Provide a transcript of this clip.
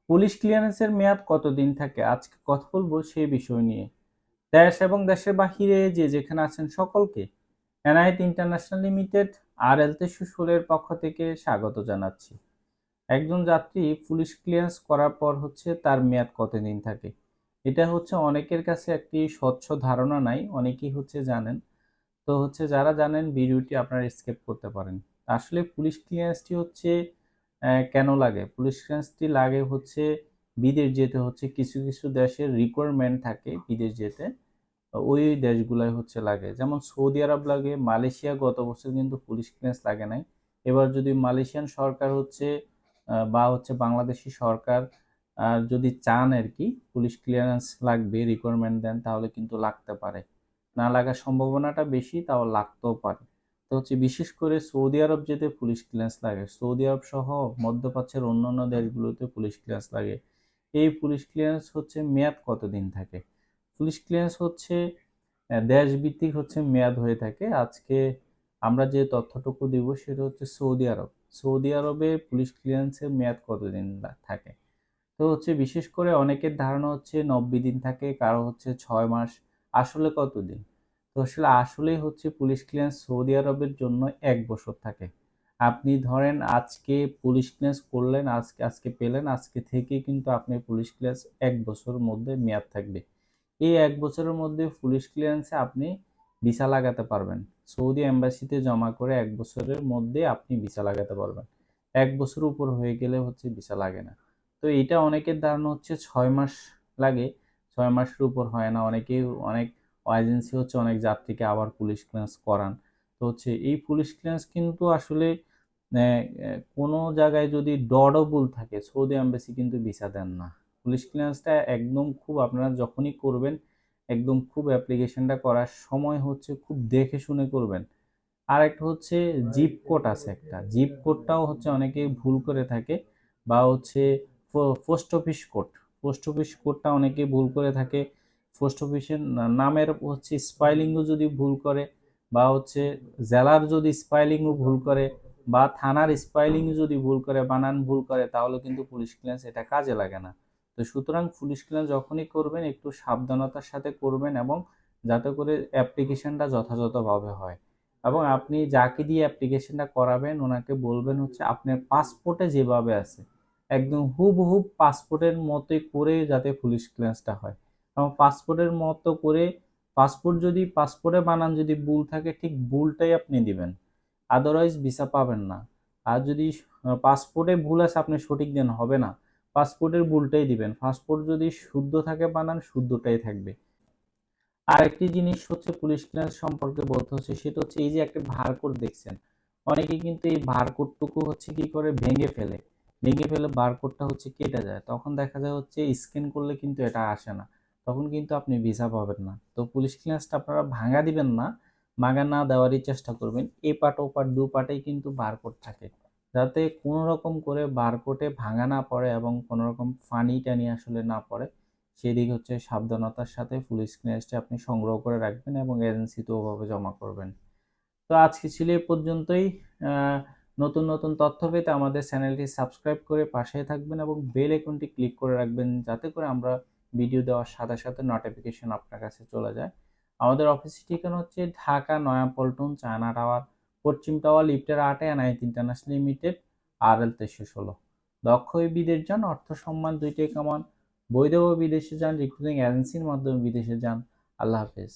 Police ক্লিয়ারেন্সের মেয়াদ কতদিন থাকে? আজকে কথা বলবো সেই বিষয় নিয়ে। দেশ এবং দেশের বাহিরে যে যেখানে আছেন সকলকে এনআইটি ইন্টারন্যাশনাল লিমিটেড আর এল 316 এর পক্ষ থেকে স্বাগত জানাচ্ছি। একজন যাত্রী পুলিশ ক্লিয়ারেন্স করার পর তার মেয়াদ কতদিন থাকে? এটা অনেকের কাছে একটি স্বচ্ছ ধারণা নাই, অনেকেই জানেন। তো যারা জানেন ভিডিওটি আপনারা স্কিপ করতে পারেন। আসলে পুলিশ ক্লিয়ারেন্সটি কেন লাগে? পুলিশ ক্লিয়ারেন্সটি লাগে বিদেশ যেতে কিছু কিছু দেশের রিকোয়ারমেন্ট থাকে বিদেশ যেতে। ওই দেশগুলাই লাগে। যেমন সৌদি আরব লাগে, মালয়েশিয়া গত বছর কিন্তু পুলিশ ক্লিয়ারেন্স লাগে নাই। এবার যদি মালয়েশিয়ান সরকার বা বাংলাদেশি সরকার যদি চান আরকি পুলিশ ক্লিয়ারেন্স লাগবে, রিকোয়ারমেন্ট দেন তাহলে কিন্তু লাগতে পারে। না লাগার সম্ভাবনাটা বেশি, তাও লাগতেও পারে। তো বিশেষ করে সৌদি আরব যেতে পুলিশ ক্লিয়ারেন্স লাগে। সৌদি আরব সহ মধ্যপ্রাচ্যের অন্যান্য দেশগুলোতে পুলিশ ক্লিয়ারেন্স লাগে। এই পুলিশ ক্লিয়ারেন্স মেয়াদ কতদিন থাকে? পুলিশ ক্লিয়ারেন্স দেশভিত্তিক মেয়াদ হয়ে থাকে। আজকে আমরা যে তথ্যটুকু দিব সেটা সৌদি আরব। সৌদি আরবে পুলিশ ক্লিয়ারেন্সের মেয়াদ কতদিন থাকে? তো বিশেষ করে অনেকের ধারণা 90 দিন থাকে, কারো 6 মাস। আসলে কতদিন? তো আসলেই পুলিশ ক্লিয়ারেন্স সৌদি আরবের জন্য 1 বছর থাকে। আপনি ধরেন আজকে পুলিশ ক্লিয়ারেন্স করলেন, আজকে আজকে পেলেন, আজকে থেকেই কিন্তু আপনার পুলিশ ক্লিয়ারেন্স 1 বছরের মধ্যে মেয়াদ থাকবে। এই 1 বছরের মধ্যে পুলিশ ক্লিয়ারেন্সে আপনি ভিসা লাগাতে পারবেন। সৌদি এম্বাসিতে জমা করে 1 বছরের মধ্যে আপনি ভিসা লাগাতে পারবেন। 1 বছর উপর হয়ে গেলে ভিসা লাগে না। তো এটা অনেকের ধারণা 6 মাস লাগে। 6 মাসের উপর হয় না। অনেকেই অনেক এজেন্সি অনেক যাত্রীকে আবার পুলিশ ক্লিয়ারেন্স করান। তো এই পুলিশ ক্লিয়ারেন্স কিন্তু আসলে কোনো জায়গায় যদি ডরও ভুল থাকে সৌদি এম্বাসি কিন্তু ভিসা দেন না। পুলিশ ক্লিয়ারেন্সটা একদম খুব আপনারা যখনই করবেন একদম খুব অ্যাপ্লিকেশনটা করার সময় খুব দেখে শুনে করবেন। আর একটা জিপ কোড আছে একটা। জিপ কোডটাও অনেকেই ভুল করে থাকে, বা post office code. Post office কোডটা অনেকেই ভুল করে থাকে। পোস্ট অফিসের নামের স্পেলিংও যদি ভুল করে, বা জেলার যদি স্পেলিংও ভুল করে, বা থানার স্পেলিং যদি ভুল করে, বানান ভুল করে, তাহলে কিন্তু পুলিশ ক্লিয়ারেন্স এটা কাজে লাগে না। তো সুতরাং পুলিশ ক্লিয়ারেন্স যখনই করবেন একটু সাবধানতার সাথে করবেন, এবং যাতে করে অ্যাপ্লিকেশনটা যথাযথভাবে হয়। এবং আপনি যাকে দিয়ে অ্যাপ্লিকেশনটা করাবেন ওনাকে বলবেন আপনার পাসপোর্টে যেভাবে আছে একদম হুবহু পাসপোর্টের মতোই করে যাতে পুলিশ ক্লিয়ারেন্সটা হয়। এবং পাসপোর্টের মতো করে, পাসপোর্টে বানান যদি ভুল থাকে ঠিক ভুলটাই আপনি দিবেন, আদারওয়াইজ ভিসা পাবেন না। আর যদি পাসপোর্টে ভুল আছে আপনি সঠিক দেন, হবে না। পাসপোর্টের ভুলটাই দিবেন। পাসপোর্ট যদি শুদ্ধ থাকে বানান শুদ্ধটাই থাকবে। আরেকটি জিনিস পুলিশ ক্লিয়ারেন্স সম্পর্কে বলতে সেটা এই যে একটা বারকোড দেখছেন, অনেকে কিন্তু এই বারকোডটুকু কি করে ভেঙে ফেলে বারকোডটা কেটে যায়, তখন দেখা যায় স্ক্যান করলে কিন্তু এটা আসে না, তখন কিন্তু আপনি ভিসা পাবেন না। তো পুলিশ ক্লিয়ারেন্সটা আপনারা ভাঙা দিবেন না, ভাঙা না দেওয়ারই চেষ্টা করবেন। এ পাট ও পাট দু পাটেই কিন্তু বারকোড থাকে, যাতে কোনো রকম করে বারকোডে ভাঙা না পড়ে এবং কোনো রকম ফানি টানি আসলে না পড়ে, সেদিক সাবধানতার সাথে পুলিশ ক্লিয়ারেন্সটি আপনি সংগ্রহ করে রাখবেন এবং এজেন্সিতে ওভাবে জমা করবেন। তো আজকে ছিল এ পর্যন্তই। নতুন নতুন তথ্য পেতে আমাদের চ্যানেলটি সাবস্ক্রাইব করে পাশে থাকবেন এবং বেল আইকনটি ক্লিক করে রাখবেন, যাতে করে আমরা ভিডিও দেওয়ার সাথে সাথে নোটিফিকেশন আপনার কাছে চলে যায়। আমাদের অফিসের ঠিকানা ঢাকা নয়াপল্টন, চায়না টাওয়ার, পশ্চিম টাওয়ার, লিফটের 8-এ এনআইটি ইন্টারন্যাশনাল লিমিটেড, RL 316। দক্ষ হয়ে বিদেশ যান, অর্থ সম্মান দুইটাই কামান। বৈধভাবে বিদেশে যান, রিক্রুটিং এজেন্সির মাধ্যমে বিদেশে যান। আল্লাহ হাফেজ।